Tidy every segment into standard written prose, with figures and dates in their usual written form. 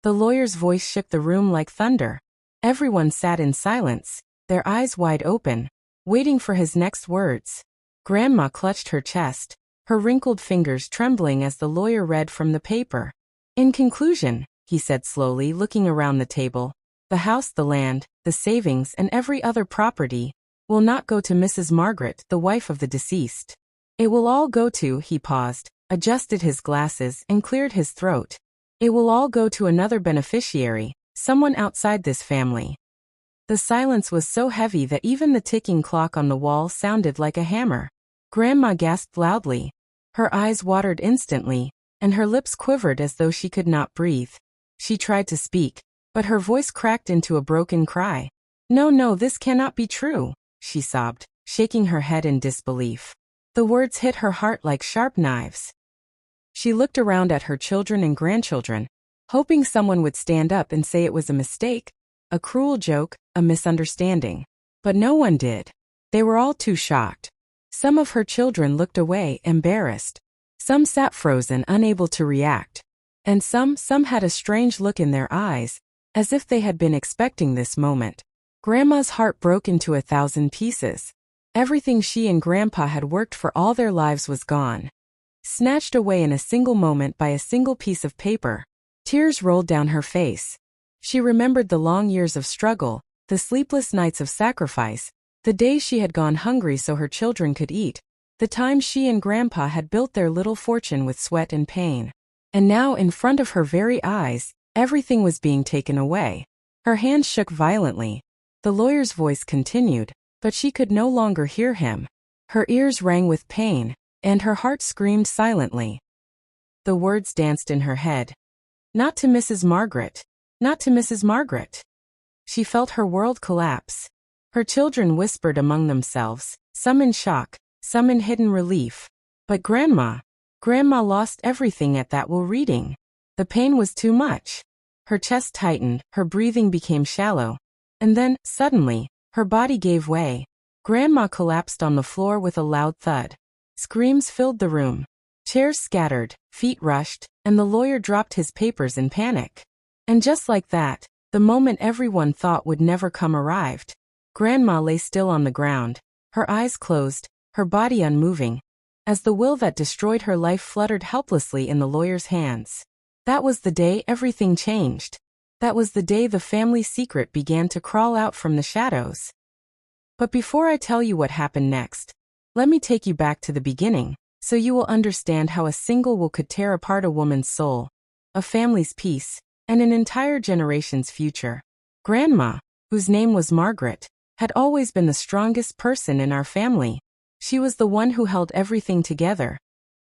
The lawyer's voice shook the room like thunder. Everyone sat in silence, their eyes wide open, waiting for his next words. Grandma clutched her chest, her wrinkled fingers trembling as the lawyer read from the paper. In conclusion, he said slowly, looking around the table, the house, the land, the savings, and every other property will not go to Mrs. Margaret, the wife of the deceased. It will all go to, he paused, adjusted his glasses, and cleared his throat. It will all go to another beneficiary, someone outside this family. The silence was so heavy that even the ticking clock on the wall sounded like a hammer. Grandma gasped loudly. Her eyes watered instantly, and her lips quivered as though she could not breathe. She tried to speak, but her voice cracked into a broken cry. No, no, this cannot be true, she sobbed, shaking her head in disbelief. The words hit her heart like sharp knives. She looked around at her children and grandchildren, hoping someone would stand up and say it was a mistake, a cruel joke, a misunderstanding. But no one did. They were all too shocked. Some of her children looked away, embarrassed. Some sat frozen, unable to react. And some had a strange look in their eyes, as if they had been expecting this moment. Grandma's heart broke into 1,000 pieces. Everything she and Grandpa had worked for all their lives was gone. Snatched away in a single moment by a single piece of paper. Tears rolled down her face. She remembered the long years of struggle, the sleepless nights of sacrifice, the days she had gone hungry so her children could eat, the time she and Grandpa had built their little fortune with sweat and pain. And now, in front of her very eyes, everything was being taken away. Her hands shook violently. The lawyer's voice continued, but she could no longer hear him. Her ears rang with pain, and her heart screamed silently. The words danced in her head. Not to Mrs. Margaret. Not to Mrs. Margaret. She felt her world collapse. Her children whispered among themselves, some in shock, some in hidden relief. But Grandma lost everything at that will reading. The pain was too much. Her chest tightened, her breathing became shallow. And then, suddenly, her body gave way. Grandma collapsed on the floor with a loud thud. Screams filled the room. Chairs scattered, feet rushed, and the lawyer dropped his papers in panic. And just like that, the moment everyone thought would never come arrived. Grandma lay still on the ground, her eyes closed, her body unmoving, as the will that destroyed her life fluttered helplessly in the lawyer's hands. That was the day everything changed. That was the day the family secret began to crawl out from the shadows. But before I tell you what happened next, let me take you back to the beginning, so you will understand how a single will could tear apart a woman's soul, a family's peace, and an entire generation's future. Grandma, whose name was Margaret, had always been the strongest person in our family. She was the one who held everything together.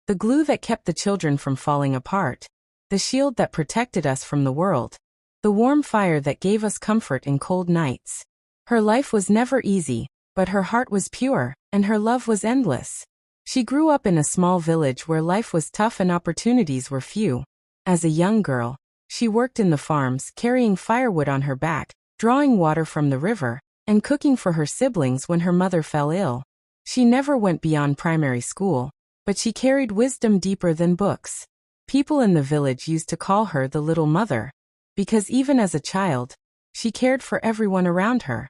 The glue that kept the children from falling apart. The shield that protected us from the world. The warm fire that gave us comfort in cold nights. Her life was never easy, but her heart was pure, and her love was endless. She grew up in a small village where life was tough and opportunities were few. As a young girl, she worked in the farms, carrying firewood on her back, drawing water from the river, and cooking for her siblings when her mother fell ill. She never went beyond primary school, but she carried wisdom deeper than books. People in the village used to call her the Little Mother, because even as a child, she cared for everyone around her.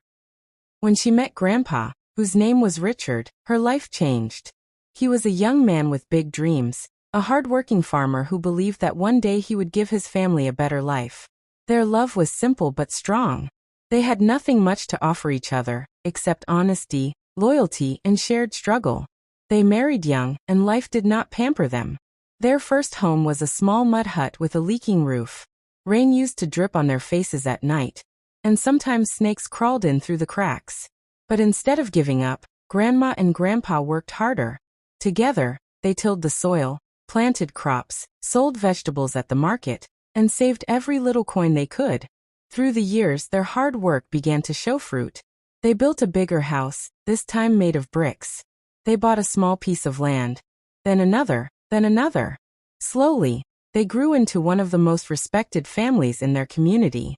When she met Grandpa, whose name was Richard, her life changed. He was a young man with big dreams, a hard-working farmer who believed that one day he would give his family a better life. Their love was simple but strong. They had nothing much to offer each other, except honesty, loyalty, and shared struggle. They married young, and life did not pamper them. Their first home was a small mud hut with a leaking roof. Rain used to drip on their faces at night, and sometimes snakes crawled in through the cracks. But instead of giving up, Grandma and Grandpa worked harder. Together, they tilled the soil, planted crops, sold vegetables at the market, and saved every little coin they could. Through the years, their hard work began to show fruit. They built a bigger house, this time made of bricks. They bought a small piece of land, then another, then another. Slowly, they grew into one of the most respected families in their community.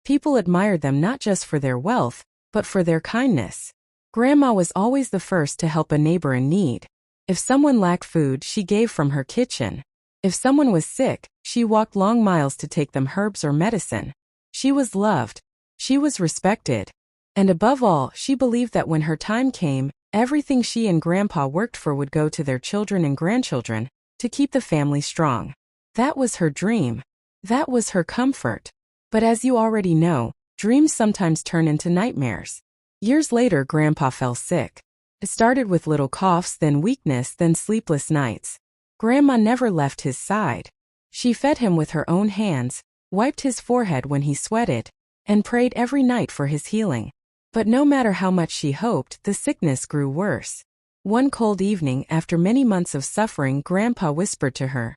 People admired them not just for their wealth, but for their kindness. Grandma was always the first to help a neighbor in need. If someone lacked food, she gave from her kitchen. If someone was sick, she walked long miles to take them herbs or medicine. She was loved. She was respected. And above all, she believed that when her time came, everything she and Grandpa worked for would go to their children and grandchildren, to keep the family strong. That was her dream. That was her comfort. But as you already know, dreams sometimes turn into nightmares. Years later, Grandpa fell sick. It started with little coughs, then weakness, then sleepless nights. Grandma never left his side. She fed him with her own hands, wiped his forehead when he sweated, and prayed every night for his healing. But no matter how much she hoped, the sickness grew worse. One cold evening, after many months of suffering, Grandpa whispered to her,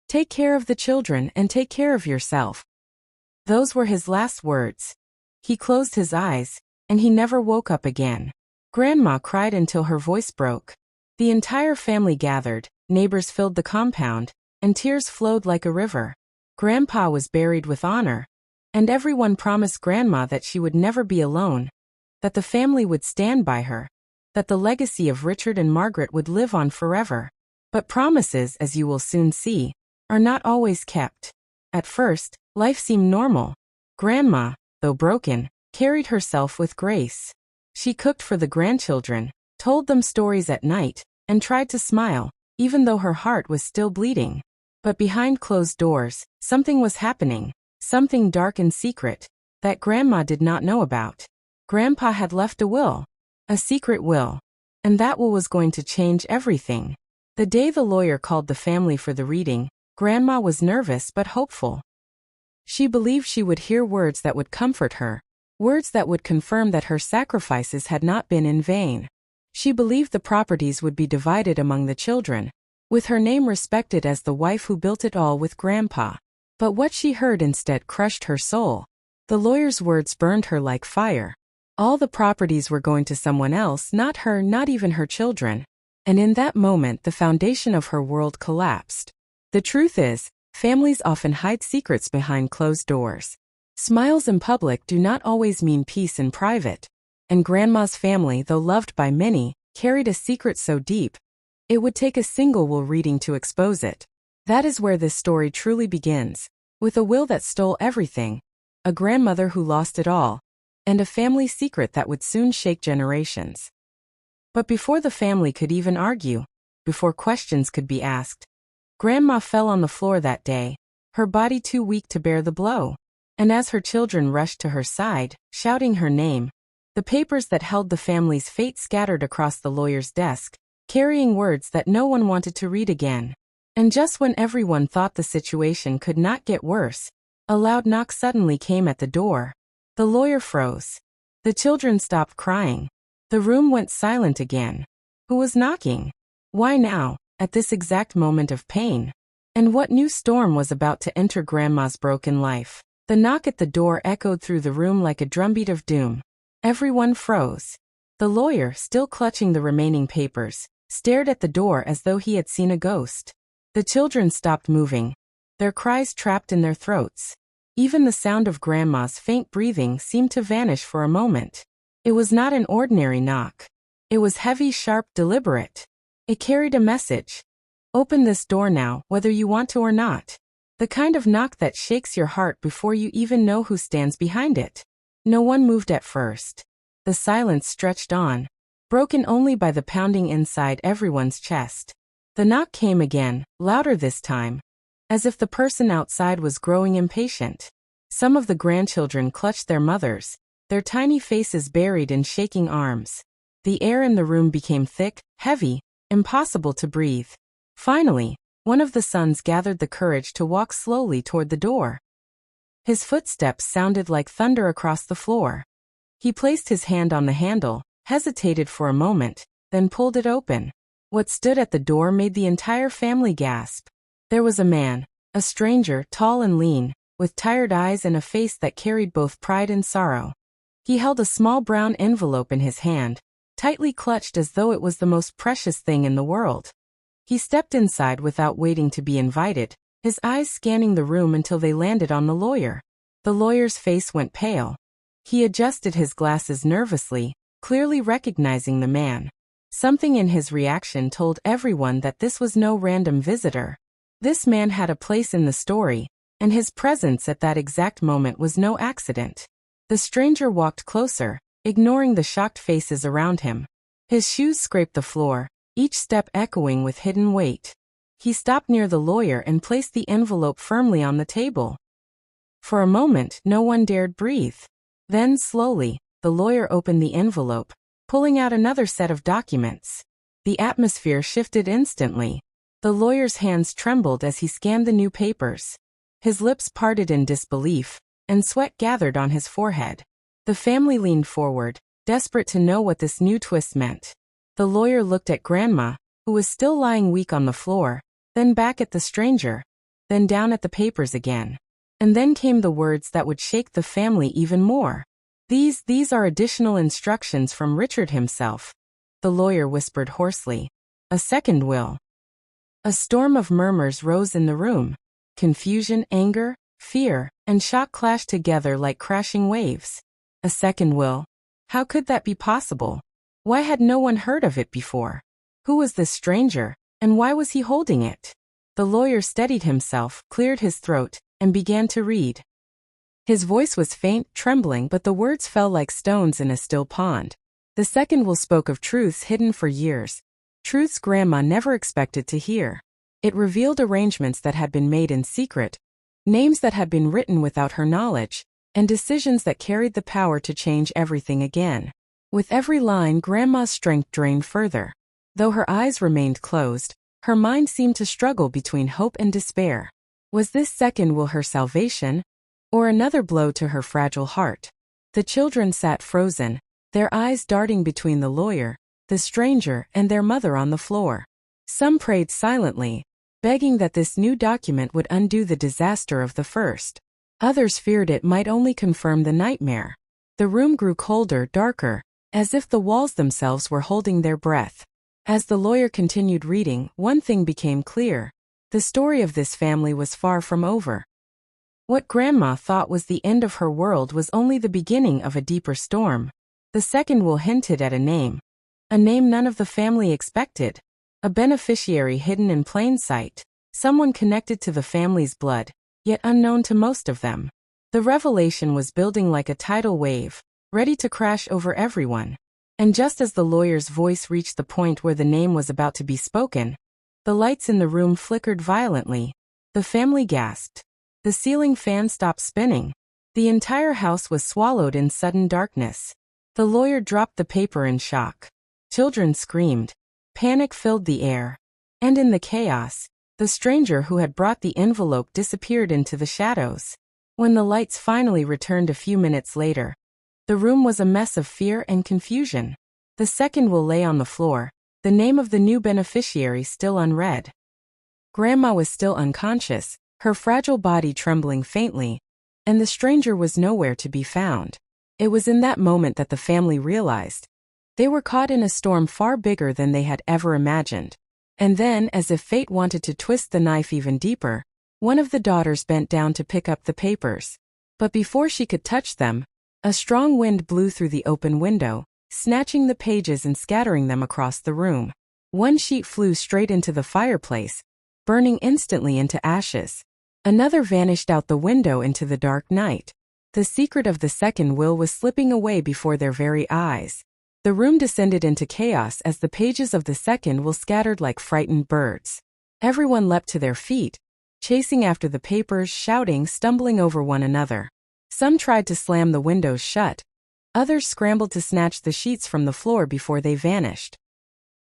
"Take care of the children and take care of yourself." Those were his last words. He closed his eyes, and he never woke up again. Grandma cried until her voice broke. The entire family gathered, neighbors filled the compound, and tears flowed like a river. Grandpa was buried with honor, and everyone promised Grandma that she would never be alone, that the family would stand by her, that the legacy of Richard and Margaret would live on forever. But promises, as you will soon see, are not always kept. At first, life seemed normal. Grandma, though broken, carried herself with grace. She cooked for the grandchildren, told them stories at night, and tried to smile, even though her heart was still bleeding. But behind closed doors, something was happening, something dark and secret, that Grandma did not know about. Grandpa had left a will. A secret will. And that will was going to change everything. The day the lawyer called the family for the reading, Grandma was nervous but hopeful. She believed she would hear words that would comfort her, words that would confirm that her sacrifices had not been in vain. She believed the properties would be divided among the children, with her name respected as the wife who built it all with Grandpa. But what she heard instead crushed her soul. The lawyer's words burned her like fire. All the properties were going to someone else, not her, not even her children. And in that moment, the foundation of her world collapsed. The truth is, families often hide secrets behind closed doors. Smiles in public do not always mean peace in private. And Grandma's family, though loved by many, carried a secret so deep, it would take a single will reading to expose it. That is where this story truly begins, with a will that stole everything, a grandmother who lost it all, and a family secret that would soon shake generations. But before the family could even argue, before questions could be asked, Grandma fell on the floor that day, her body too weak to bear the blow. And as her children rushed to her side, shouting her name, the papers that held the family's fate scattered across the lawyer's desk, carrying words that no one wanted to read again. And just when everyone thought the situation could not get worse, a loud knock suddenly came at the door. The lawyer froze. The children stopped crying. The room went silent again. Who was knocking? Why now, at this exact moment of pain? And what new storm was about to enter Grandma's broken life? The knock at the door echoed through the room like a drumbeat of doom. Everyone froze. The lawyer, still clutching the remaining papers, stared at the door as though he had seen a ghost. The children stopped moving, their cries trapped in their throats. Even the sound of Grandma's faint breathing seemed to vanish for a moment. It was not an ordinary knock. It was heavy, sharp, deliberate. It carried a message. Open this door now, whether you want to or not. The kind of knock that shakes your heart before you even know who stands behind it. No one moved at first. The silence stretched on, broken only by the pounding inside everyone's chest. The knock came again, louder this time, as if the person outside was growing impatient. Some of the grandchildren clutched their mothers, their tiny faces buried in shaking arms. The air in the room became thick, heavy, impossible to breathe. Finally, one of the sons gathered the courage to walk slowly toward the door. His footsteps sounded like thunder across the floor. He placed his hand on the handle, hesitated for a moment, then pulled it open. What stood at the door made the entire family gasp. There was a man, a stranger, tall and lean, with tired eyes and a face that carried both pride and sorrow. He held a small brown envelope in his hand, tightly clutched as though it was the most precious thing in the world. He stepped inside without waiting to be invited, his eyes scanning the room until they landed on the lawyer. The lawyer's face went pale. He adjusted his glasses nervously, clearly recognizing the man. Something in his reaction told everyone that this was no random visitor. This man had a place in the story, and his presence at that exact moment was no accident. The stranger walked closer, ignoring the shocked faces around him. His shoes scraped the floor, each step echoing with hidden weight. He stopped near the lawyer and placed the envelope firmly on the table. For a moment, no one dared breathe. Then, slowly, the lawyer opened the envelope, pulling out another set of documents. The atmosphere shifted instantly. The lawyer's hands trembled as he scanned the new papers. His lips parted in disbelief, and sweat gathered on his forehead. The family leaned forward, desperate to know what this new twist meant. The lawyer looked at Grandma, who was still lying weak on the floor, then back at the stranger, then down at the papers again. And then came the words that would shake the family even more. These are additional instructions from Richard himself. The lawyer whispered hoarsely. A second will. A storm of murmurs rose in the room. Confusion, anger, fear, and shock clashed together like crashing waves. A second will. How could that be possible? Why had no one heard of it before? Who was this stranger, and why was he holding it? The lawyer steadied himself, cleared his throat, and began to read. His voice was faint, trembling, but the words fell like stones in a still pond. The second will spoke of truths hidden for years, truths Grandma never expected to hear. It revealed arrangements that had been made in secret, names that had been written without her knowledge, and decisions that carried the power to change everything again. With every line, Grandma's strength drained further. Though her eyes remained closed, her mind seemed to struggle between hope and despair. Was this second will her salvation, or another blow to her fragile heart? The children sat frozen, their eyes darting between the lawyer, the stranger, and their mother on the floor. Some prayed silently, begging that this new document would undo the disaster of the first. Others feared it might only confirm the nightmare. The room grew colder, darker, as if the walls themselves were holding their breath. As the lawyer continued reading, one thing became clear. The story of this family was far from over. What Grandma thought was the end of her world was only the beginning of a deeper storm. The second will hinted at a name none of the family expected, a beneficiary hidden in plain sight, someone connected to the family's blood, yet unknown to most of them. The revelation was building like a tidal wave, ready to crash over everyone. And just as the lawyer's voice reached the point where the name was about to be spoken, the lights in the room flickered violently. The family gasped. The ceiling fan stopped spinning. The entire house was swallowed in sudden darkness. The lawyer dropped the paper in shock. Children screamed. Panic filled the air. And in the chaos, the stranger who had brought the envelope disappeared into the shadows. When the lights finally returned a few minutes later, the room was a mess of fear and confusion. The second will lay on the floor, the name of the new beneficiary still unread. Grandma was still unconscious, her fragile body trembling faintly, and the stranger was nowhere to be found. It was in that moment that the family realized they were caught in a storm far bigger than they had ever imagined. And then, as if fate wanted to twist the knife even deeper, one of the daughters bent down to pick up the papers. But before she could touch them, a strong wind blew through the open window, snatching the pages and scattering them across the room. One sheet flew straight into the fireplace, burning instantly into ashes. Another vanished out the window into the dark night. The secret of the second will was slipping away before their very eyes. The room descended into chaos as the pages of the second will scattered like frightened birds. Everyone leapt to their feet, chasing after the papers, shouting, stumbling over one another. Some tried to slam the windows shut. Others scrambled to snatch the sheets from the floor before they vanished.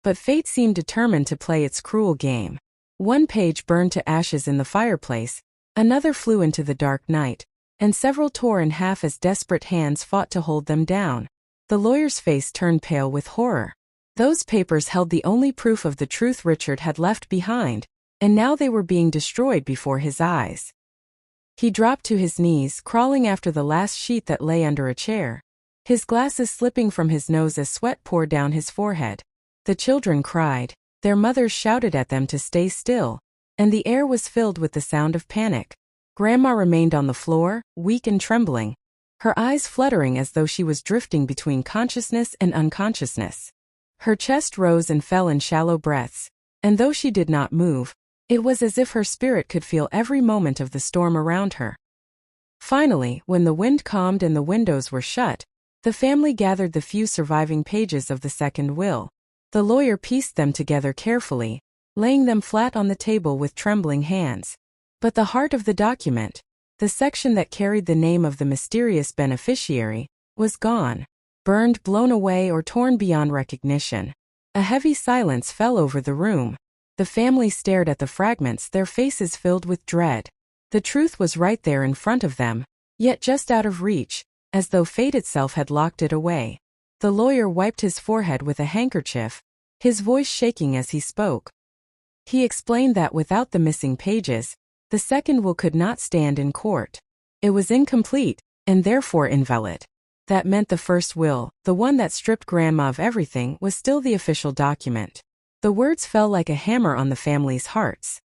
But fate seemed determined to play its cruel game. One page burned to ashes in the fireplace, another flew into the dark night, and several tore in half as desperate hands fought to hold them down. The lawyer's face turned pale with horror. Those papers held the only proof of the truth Richard had left behind, and now they were being destroyed before his eyes. He dropped to his knees, crawling after the last sheet that lay under a chair, his glasses slipping from his nose as sweat poured down his forehead. The children cried, their mothers shouted at them to stay still, and the air was filled with the sound of panic. Grandma remained on the floor, weak and trembling, her eyes fluttering as though she was drifting between consciousness and unconsciousness. Her chest rose and fell in shallow breaths, and though she did not move, It was as if her spirit could feel every moment of the storm around her. Finally, when the wind calmed and the windows were shut, the family gathered the few surviving pages of the second will. The lawyer pieced them together carefully, laying them flat on the table with trembling hands. But the heart of the document, the section that carried the name of the mysterious beneficiary, was gone, burned, blown away, or torn beyond recognition. A heavy silence fell over the room. The family stared at the fragments, their faces filled with dread. The truth was right there in front of them, yet just out of reach, as though fate itself had locked it away. The lawyer wiped his forehead with a handkerchief, his voice shaking as he spoke. He explained that without the missing pages, the second will could not stand in court. It was incomplete, and therefore invalid. That meant the first will, the one that stripped Grandma of everything, was still the official document. The words fell like a hammer on the family's hearts.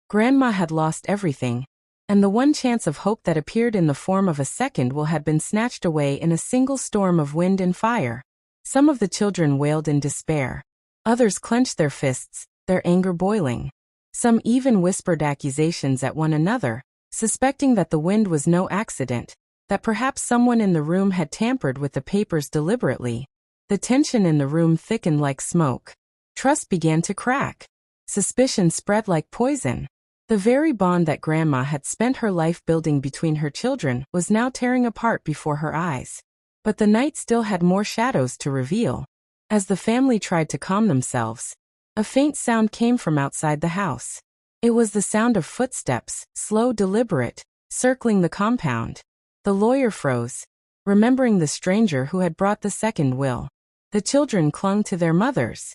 Grandma had lost everything, and the one chance of hope that appeared in the form of a second will had been snatched away in a single storm of wind and fire. Some of the children wailed in despair. Others clenched their fists, their anger boiling. Some even whispered accusations at one another, suspecting that the wind was no accident, that perhaps someone in the room had tampered with the papers deliberately. The tension in the room thickened like smoke. Trust began to crack. Suspicion spread like poison. The very bond that Grandma had spent her life building between her children was now tearing apart before her eyes. But the night still had more shadows to reveal. As the family tried to calm themselves, a faint sound came from outside the house. It was the sound of footsteps, slow, deliberate, circling the compound. The lawyer froze, remembering the stranger who had brought the second will. The children clung to their mothers.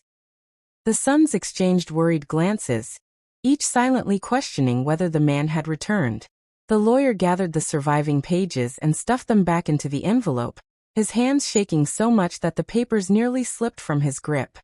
The sons exchanged worried glances, each silently questioning whether the man had returned. The lawyer gathered the surviving pages and stuffed them back into the envelope, his hands shaking so much that the papers nearly slipped from his grip.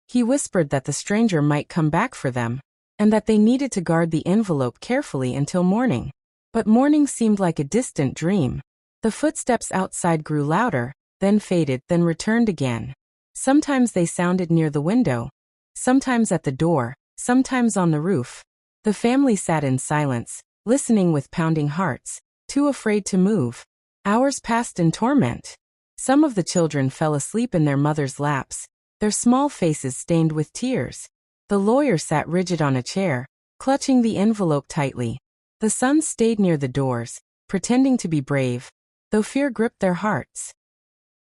He whispered that the stranger might come back for them, and that they needed to guard the envelope carefully until morning. But morning seemed like a distant dream. The footsteps outside grew louder, then faded, then returned again. Sometimes they sounded near the window, sometimes at the door, sometimes on the roof. The family sat in silence, listening with pounding hearts, too afraid to move. Hours passed in torment. Some of the children fell asleep in their mothers' laps, their small faces stained with tears. The lawyer sat rigid on a chair, clutching the envelope tightly. The sons stayed near the doors, pretending to be brave, though fear gripped their hearts.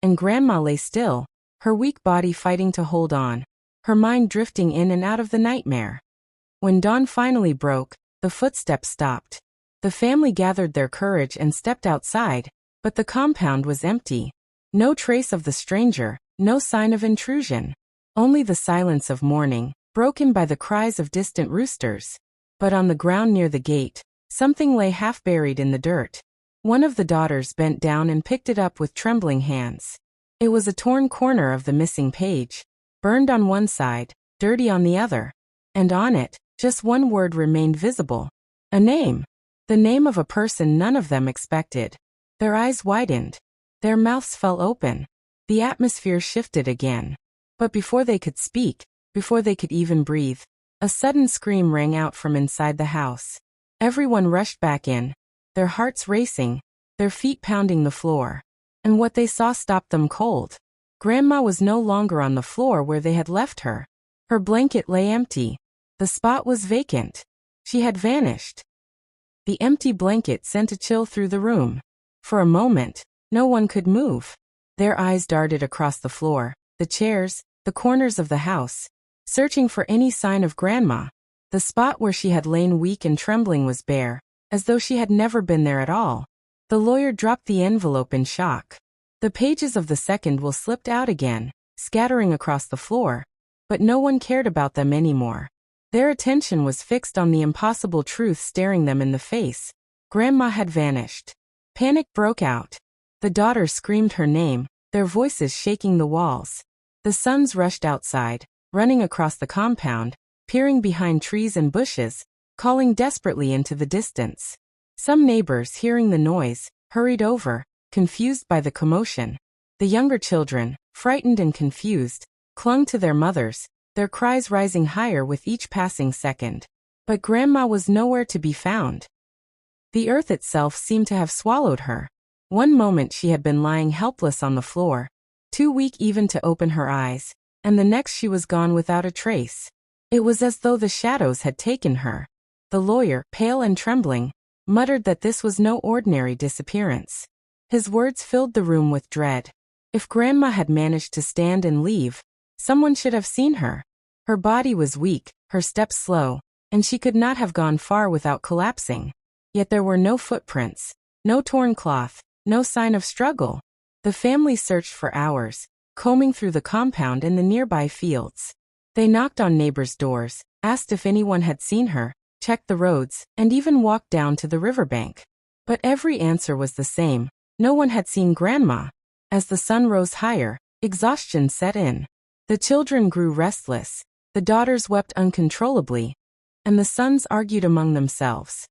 And Grandma lay still, her weak body fighting to hold on, her mind drifting in and out of the nightmare. When dawn finally broke, the footsteps stopped. The family gathered their courage and stepped outside, but the compound was empty. No trace of the stranger, no sign of intrusion. Only the silence of morning, broken by the cries of distant roosters. But on the ground near the gate, something lay half buried in the dirt. One of the daughters bent down and picked it up with trembling hands. It was a torn corner of the missing page, burned on one side, dirty on the other. And on it, just one word remained visible. A name. The name of a person none of them expected. Their eyes widened. Their mouths fell open. The atmosphere shifted again. But before they could speak, before they could even breathe, a sudden scream rang out from inside the house. Everyone rushed back in, their hearts racing, their feet pounding the floor. And what they saw stopped them cold. Grandma was no longer on the floor where they had left her. Her blanket lay empty. The spot was vacant. She had vanished. The empty blanket sent a chill through the room. For a moment, no one could move. Their eyes darted across the floor, the chairs, the corners of the house, searching for any sign of Grandma. The spot where she had lain weak and trembling was bare, as though she had never been there at all. The lawyer dropped the envelope in shock. The pages of the second will slipped out again, scattering across the floor, but no one cared about them anymore. Their attention was fixed on the impossible truth staring them in the face. Grandma had vanished. Panic broke out. The daughters screamed her name, their voices shaking the walls. The sons rushed outside, running across the compound, peering behind trees and bushes, calling desperately into the distance. Some neighbors, hearing the noise, hurried over, confused by the commotion. The younger children, frightened and confused, clung to their mothers, their cries rising higher with each passing second. But Grandma was nowhere to be found. The earth itself seemed to have swallowed her. One moment she had been lying helpless on the floor, too weak even to open her eyes, and the next she was gone without a trace. It was as though the shadows had taken her. The lawyer, pale and trembling, muttered that this was no ordinary disappearance. His words filled the room with dread. If Grandma had managed to stand and leave, someone should have seen her. Her body was weak, her steps slow, and she could not have gone far without collapsing. Yet there were no footprints, no torn cloth, no sign of struggle. The family searched for hours, combing through the compound and the nearby fields. They knocked on neighbors' doors, asked if anyone had seen her, checked the roads, and even walked down to the riverbank. But every answer was the same. No one had seen Grandma. As the sun rose higher, exhaustion set in. The children grew restless, the daughters wept uncontrollably, and the sons argued among themselves.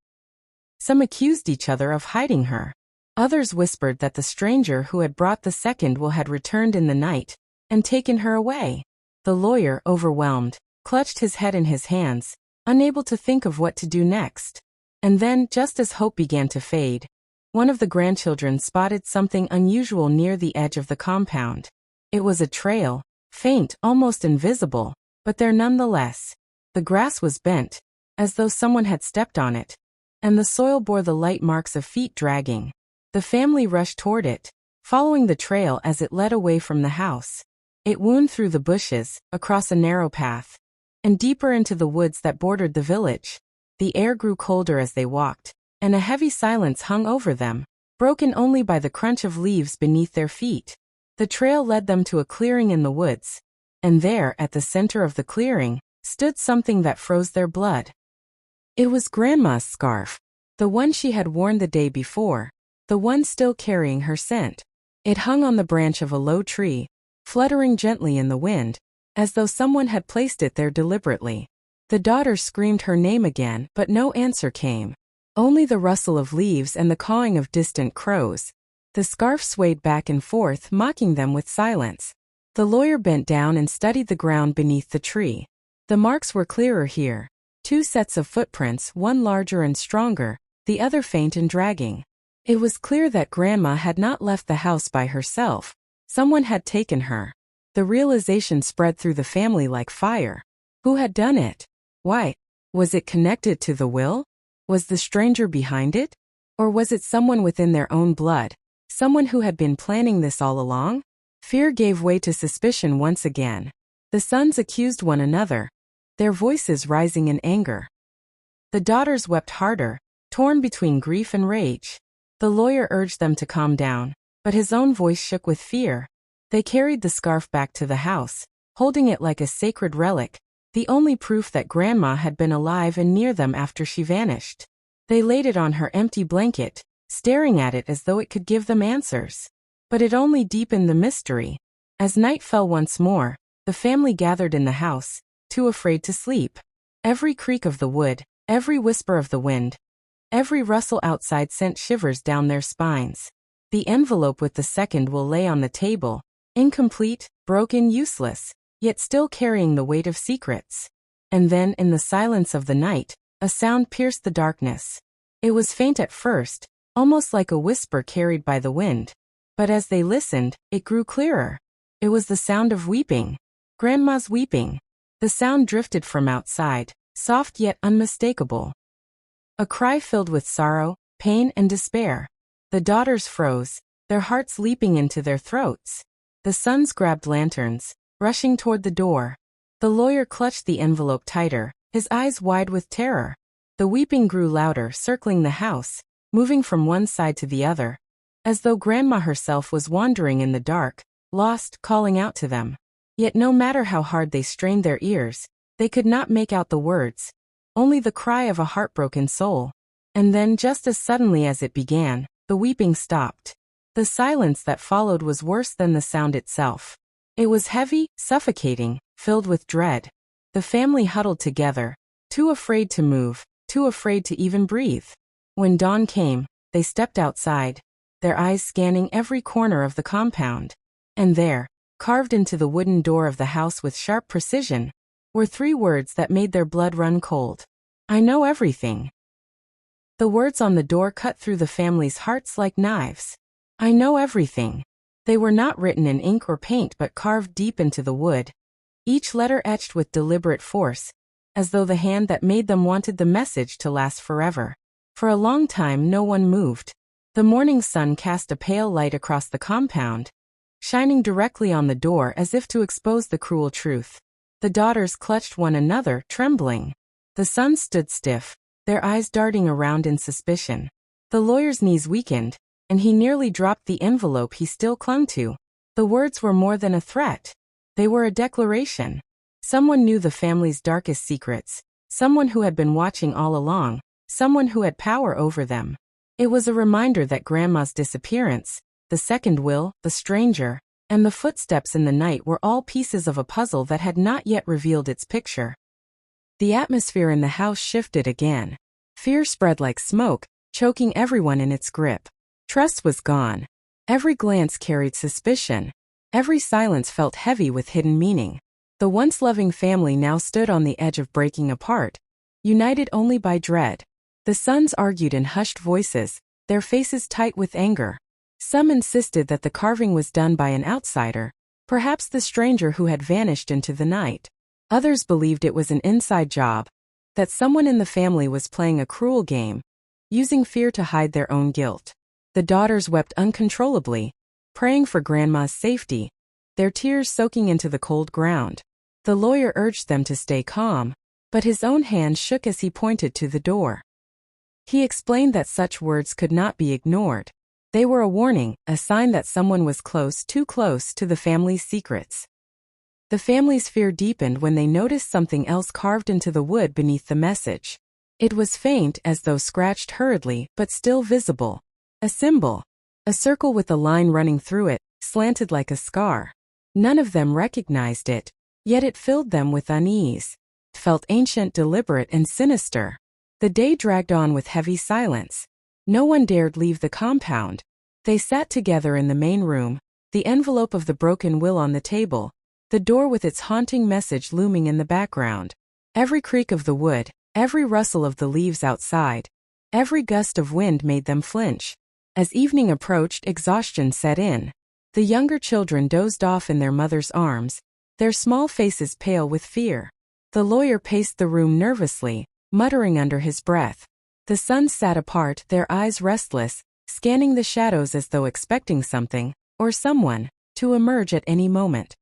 Some accused each other of hiding her. Others whispered that the stranger who had brought the second will had returned in the night and taken her away. The lawyer, overwhelmed, clutched his head in his hands, unable to think of what to do next. And then, just as hope began to fade, one of the grandchildren spotted something unusual near the edge of the compound. It was a trail, faint, almost invisible, but there nonetheless. The grass was bent, as though someone had stepped on it, and the soil bore the light marks of feet dragging. The family rushed toward it, following the trail as it led away from the house. It wound through the bushes, across a narrow path, and deeper into the woods that bordered the village. The air grew colder as they walked, and a heavy silence hung over them, broken only by the crunch of leaves beneath their feet. The trail led them to a clearing in the woods, and there, at the center of the clearing, stood something that froze their blood. It was Grandma's scarf, the one she had worn the day before, the one still carrying her scent. It hung on the branch of a low tree, fluttering gently in the wind, as though someone had placed it there deliberately. The daughter screamed her name again, but no answer came. Only the rustle of leaves and the cawing of distant crows. The scarf swayed back and forth, mocking them with silence. The lawyer bent down and studied the ground beneath the tree. The marks were clearer here. 2 sets of footprints, one larger and stronger, the other faint and dragging. It was clear that Grandma had not left the house by herself. Someone had taken her. The realization spread through the family like fire. Who had done it? Why? Was it connected to the will? Was the stranger behind it? Or was it someone within their own blood? Someone who had been planning this all along? Fear gave way to suspicion once again. The sons accused one another, their voices rising in anger. The daughters wept harder, torn between grief and rage. The lawyer urged them to calm down, but his own voice shook with fear. They carried the scarf back to the house, holding it like a sacred relic, the only proof that Grandma had been alive and near them after she vanished. They laid it on her empty blanket, staring at it as though it could give them answers. But it only deepened the mystery. As night fell once more, the family gathered in the house, too afraid to sleep. Every creak of the wood, every whisper of the wind, every rustle outside sent shivers down their spines. The envelope with the second will lay on the table, incomplete, broken, useless, yet still carrying the weight of secrets. And then, in the silence of the night, a sound pierced the darkness. It was faint at first, almost like a whisper carried by the wind. But as they listened, it grew clearer. It was the sound of weeping. Grandma's weeping. The sound drifted from outside, soft yet unmistakable. A cry filled with sorrow, pain, and despair. The daughters froze, their hearts leaping into their throats. The sons grabbed lanterns, rushing toward the door. The lawyer clutched the envelope tighter, his eyes wide with terror. The weeping grew louder, circling the house, moving from one side to the other, as though Grandma herself was wandering in the dark, lost, calling out to them. Yet no matter how hard they strained their ears, they could not make out the words, only the cry of a heartbroken soul. And then, just as suddenly as it began, the weeping stopped. The silence that followed was worse than the sound itself. It was heavy, suffocating, filled with dread. The family huddled together, too afraid to move, too afraid to even breathe. When dawn came, they stepped outside, their eyes scanning every corner of the compound. And there, carved into the wooden door of the house with sharp precision, were 3 words that made their blood run cold. I know everything. The words on the door cut through the family's hearts like knives. I know everything. They were not written in ink or paint but carved deep into the wood, each letter etched with deliberate force, as though the hand that made them wanted the message to last forever. For a long time no one moved. The morning sun cast a pale light across the compound, shining directly on the door as if to expose the cruel truth. The daughters clutched one another, trembling. The sons stood stiff, their eyes darting around in suspicion. The lawyer's knees weakened, and he nearly dropped the envelope he still clung to. The words were more than a threat. They were a declaration. Someone knew the family's darkest secrets, someone who had been watching all along, someone who had power over them. It was a reminder that Grandma's disappearance, the second will, the stranger, and the footsteps in the night were all pieces of a puzzle that had not yet revealed its picture. The atmosphere in the house shifted again. Fear spread like smoke, choking everyone in its grip. Trust was gone. Every glance carried suspicion. Every silence felt heavy with hidden meaning. The once loving family now stood on the edge of breaking apart, united only by dread. The sons argued in hushed voices, their faces tight with anger. Some insisted that the carving was done by an outsider, perhaps the stranger who had vanished into the night. Others believed it was an inside job, that someone in the family was playing a cruel game, using fear to hide their own guilt. The daughters wept uncontrollably, praying for Grandma's safety, their tears soaking into the cold ground. The lawyer urged them to stay calm, but his own hand shook as he pointed to the door. He explained that such words could not be ignored. They were a warning, a sign that someone was close, too close to the family's secrets. The family's fear deepened when they noticed something else carved into the wood beneath the message. It was faint, as though scratched hurriedly, but still visible. A symbol. A circle with a line running through it, slanted like a scar. None of them recognized it, yet it filled them with unease. It felt ancient, deliberate, and sinister. The day dragged on with heavy silence. No one dared leave the compound. They sat together in the main room, the envelope of the broken will on the table, the door with its haunting message looming in the background. Every creak of the wood, every rustle of the leaves outside, every gust of wind made them flinch. As evening approached, exhaustion set in. The younger children dozed off in their mother's arms, their small faces pale with fear. The lawyer paced the room nervously, muttering under his breath. The sons sat apart, their eyes restless, scanning the shadows as though expecting something, or someone, to emerge at any moment.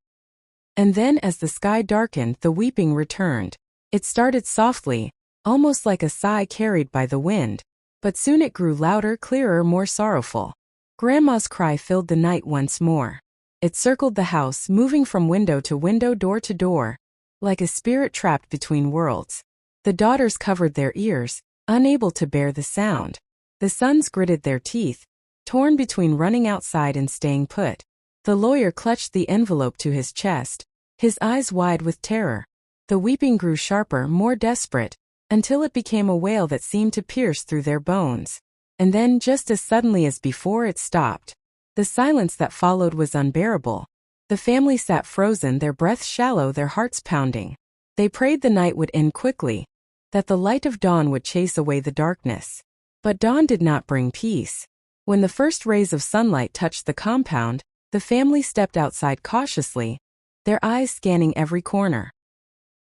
And then as the sky darkened, the weeping returned. It started softly, almost like a sigh carried by the wind. But soon it grew louder, clearer, more sorrowful. Grandma's cry filled the night once more. It circled the house, moving from window to window, door to door, like a spirit trapped between worlds. The daughters covered their ears, unable to bear the sound. The sons gritted their teeth, torn between running outside and staying put. The lawyer clutched the envelope to his chest, his eyes wide with terror. The weeping grew sharper, more desperate, until it became a wail that seemed to pierce through their bones. And then, just as suddenly as before, it stopped. The silence that followed was unbearable. The family sat frozen, their breaths shallow, their hearts pounding. They prayed the night would end quickly, that the light of dawn would chase away the darkness. But dawn did not bring peace. When the first rays of sunlight touched the compound, the family stepped outside cautiously, their eyes scanning every corner.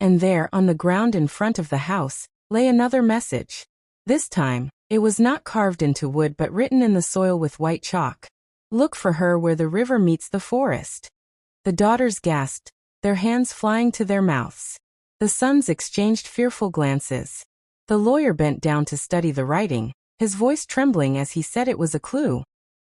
And there, on the ground in front of the house, lay another message. This time, it was not carved into wood but written in the soil with white chalk. Look for her where the river meets the forest. The daughters gasped, their hands flying to their mouths. The sons exchanged fearful glances. The lawyer bent down to study the writing, his voice trembling as he said it was a clue.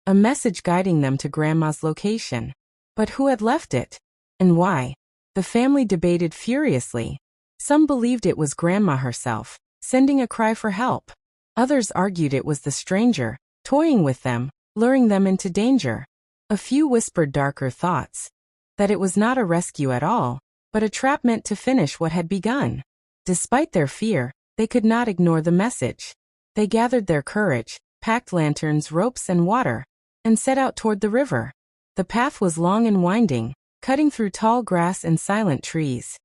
A message guiding them to Grandma's location. But who had left it? And why? The family debated furiously. Some believed it was Grandma herself, sending a cry for help. Others argued it was the stranger, toying with them, luring them into danger. A few whispered darker thoughts. That it was not a rescue at all, but a trap meant to finish what had begun. Despite their fear, they could not ignore the message. They gathered their courage, packed lanterns, ropes, and water, and set out toward the river. The path was long and winding, cutting through tall grass and silent trees.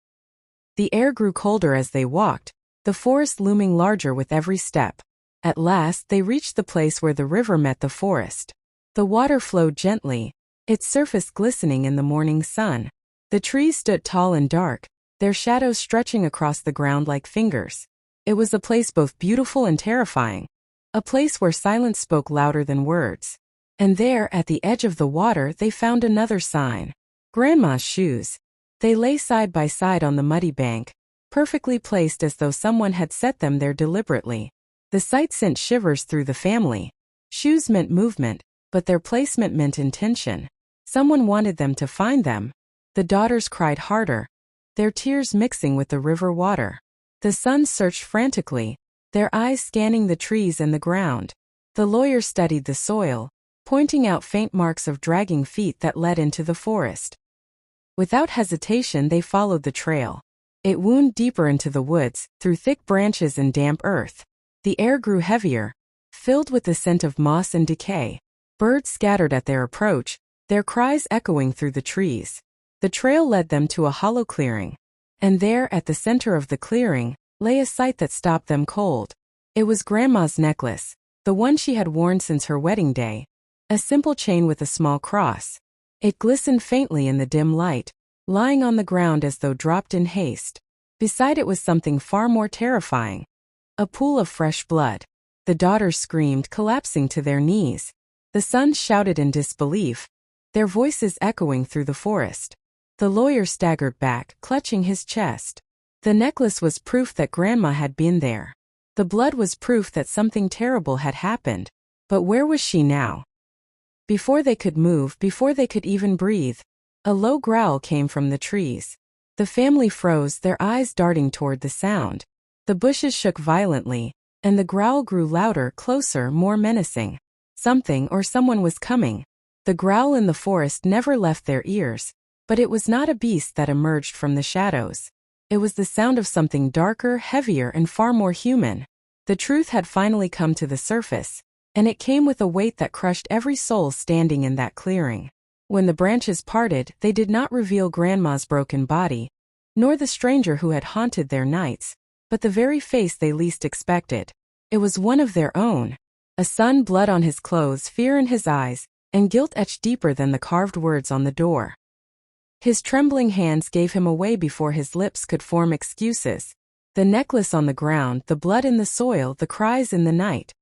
The air grew colder as they walked, the forest looming larger with every step. At last they reached the place where the river met the forest. The water flowed gently, its surface glistening in the morning sun. The trees stood tall and dark, their shadows stretching across the ground like fingers. It was a place both beautiful and terrifying, a place where silence spoke louder than words. And there, at the edge of the water, they found another sign. Grandma's shoes. They lay side by side on the muddy bank, perfectly placed as though someone had set them there deliberately. The sight sent shivers through the family. Shoes meant movement, but their placement meant intention. Someone wanted them to find them. The daughters cried harder, their tears mixing with the river water. The sons searched frantically, their eyes scanning the trees and the ground. The lawyer studied the soil, pointing out faint marks of dragging feet that led into the forest. Without hesitation they followed the trail. It wound deeper into the woods, through thick branches and damp earth. The air grew heavier, filled with the scent of moss and decay. Birds scattered at their approach, their cries echoing through the trees. The trail led them to a hollow clearing. And there, at the center of the clearing, lay a sight that stopped them cold. It was Grandma's necklace, the one she had worn since her wedding day. A simple chain with a small cross. It glistened faintly in the dim light, lying on the ground as though dropped in haste. Beside it was something far more terrifying. A pool of fresh blood. The daughters screamed, collapsing to their knees. The sons shouted in disbelief, their voices echoing through the forest. The lawyer staggered back, clutching his chest. The necklace was proof that Grandma had been there. The blood was proof that something terrible had happened. But where was she now? Before they could move, before they could even breathe, a low growl came from the trees. The family froze, their eyes darting toward the sound. The bushes shook violently, and the growl grew louder, closer, more menacing. Something or someone was coming. The growl in the forest never left their ears, but it was not a beast that emerged from the shadows. It was the sound of something darker, heavier, and far more human. The truth had finally come to the surface, and it came with a weight that crushed every soul standing in that clearing. When the branches parted, they did not reveal Grandma's broken body, nor the stranger who had haunted their nights, but the very face they least expected. It was one of their own. A son, blood on his clothes, fear in his eyes, and guilt etched deeper than the carved words on the door. His trembling hands gave him away before his lips could form excuses. The necklace on the ground, the blood in the soil, the cries in the night.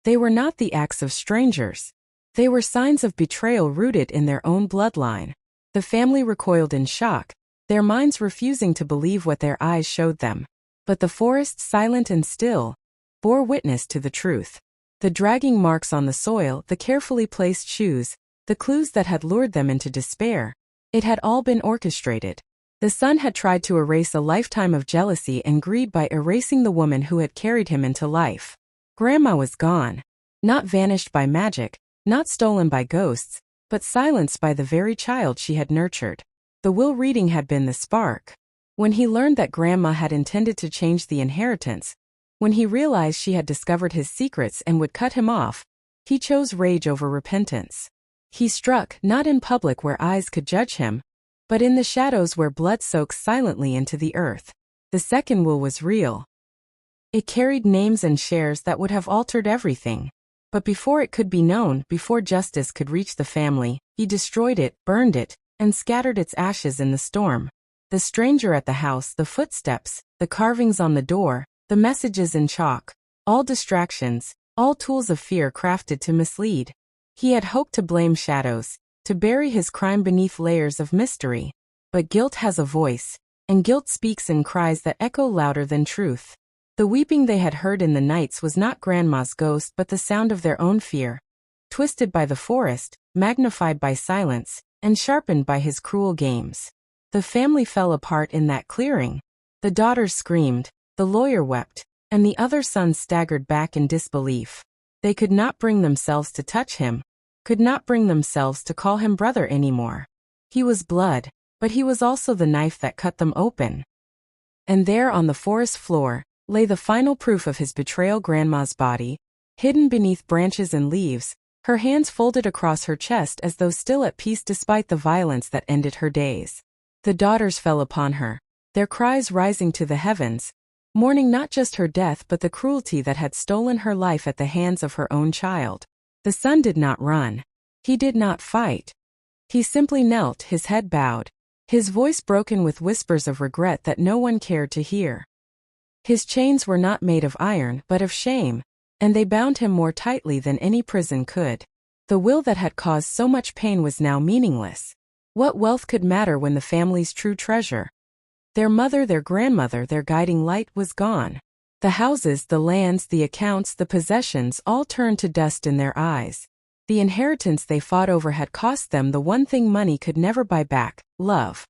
They were not the acts of strangers. They were signs of betrayal rooted in their own bloodline. The family recoiled in shock, their minds refusing to believe what their eyes showed them. But the forest, silent and still, bore witness to the truth. The dragging marks on the soil, the carefully placed shoes, the clues that had lured them into despair. It had all been orchestrated. The son had tried to erase a lifetime of jealousy and greed by erasing the woman who had carried him into life. Grandma was gone. Not vanished by magic, not stolen by ghosts, but silenced by the very child she had nurtured. The will reading had been the spark. When he learned that Grandma had intended to change the inheritance, when he realized she had discovered his secrets and would cut him off, he chose rage over repentance. He struck, not in public where eyes could judge him, but in the shadows where blood soaks silently into the earth. The second will was real. It carried names and shares that would have altered everything. But before it could be known, before justice could reach the family, he destroyed it, burned it, and scattered its ashes in the storm. The stranger at the house, the footsteps, the carvings on the door, the messages in chalk, all distractions, all tools of fear crafted to mislead. He had hoped to blame shadows, to bury his crime beneath layers of mystery. But guilt has a voice, and guilt speaks in cries that echo louder than truth. The weeping they had heard in the nights was not Grandma's ghost but the sound of their own fear, twisted by the forest, magnified by silence, and sharpened by his cruel games. The family fell apart in that clearing. The daughters screamed, the lawyer wept, and the other sons staggered back in disbelief. They could not bring themselves to touch him, could not bring themselves to call him brother anymore. He was blood, but he was also the knife that cut them open. And there on the forest floor lay the final proof of his betrayal, Grandma's body, hidden beneath branches and leaves, her hands folded across her chest as though still at peace despite the violence that ended her days. The daughters fell upon her, their cries rising to the heavens, mourning not just her death but the cruelty that had stolen her life at the hands of her own child. The son did not run. He did not fight. He simply knelt, his head bowed, his voice broken with whispers of regret that no one cared to hear. His chains were not made of iron but of shame, and they bound him more tightly than any prison could. The will that had caused so much pain was now meaningless. What wealth could matter when the family's true treasure, their mother, their grandmother, their guiding light, was gone? The houses, the lands, the accounts, the possessions all turned to dust in their eyes. The inheritance they fought over had cost them the one thing money could never buy back: love.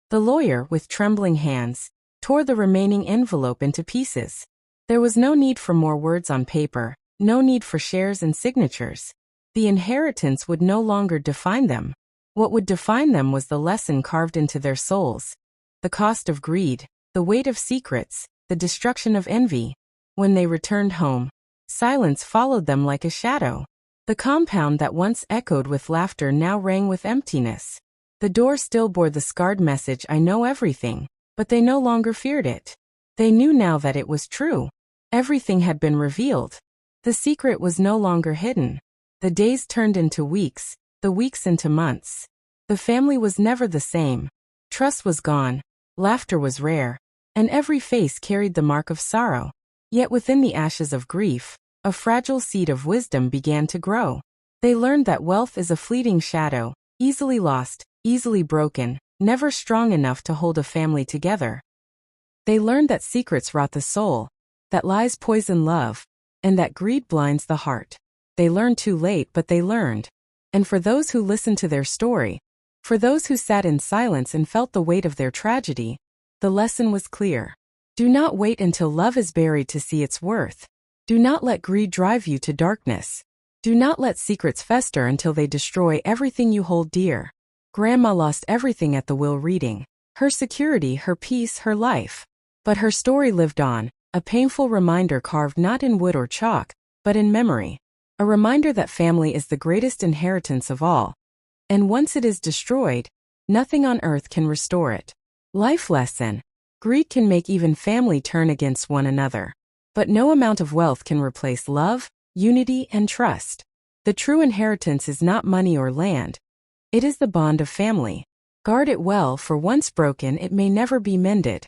The lawyer, with trembling hands, tore the remaining envelope into pieces. There was no need for more words on paper, no need for shares and signatures. The inheritance would no longer define them. What would define them was the lesson carved into their souls: the cost of greed, the weight of secrets, the destruction of envy. When they returned home, silence followed them like a shadow. The compound that once echoed with laughter now rang with emptiness. The door still bore the scarred message, "I know everything," but they no longer feared it. They knew now that it was true. Everything had been revealed. The secret was no longer hidden. The days turned into weeks, the weeks into months. The family was never the same. Trust was gone, laughter was rare, and every face carried the mark of sorrow. Yet within the ashes of grief, a fragile seed of wisdom began to grow. They learned that wealth is a fleeting shadow, easily lost, easily broken, never strong enough to hold a family together. They learned that secrets rot the soul, that lies poison love, and that greed blinds the heart. They learned too late, but they learned. And for those who listened to their story, for those who sat in silence and felt the weight of their tragedy, the lesson was clear. Do not wait until love is buried to see its worth. Do not let greed drive you to darkness. Do not let secrets fester until they destroy everything you hold dear. Grandma lost everything at the will reading: her security, her peace, her life. But her story lived on, a painful reminder carved not in wood or chalk, but in memory. A reminder that family is the greatest inheritance of all. And once it is destroyed, nothing on earth can restore it. Life lesson: greed can make even family turn against one another. But no amount of wealth can replace love, unity, and trust. The true inheritance is not money or land. It is the bond of family. Guard it well, for once broken, it may never be mended.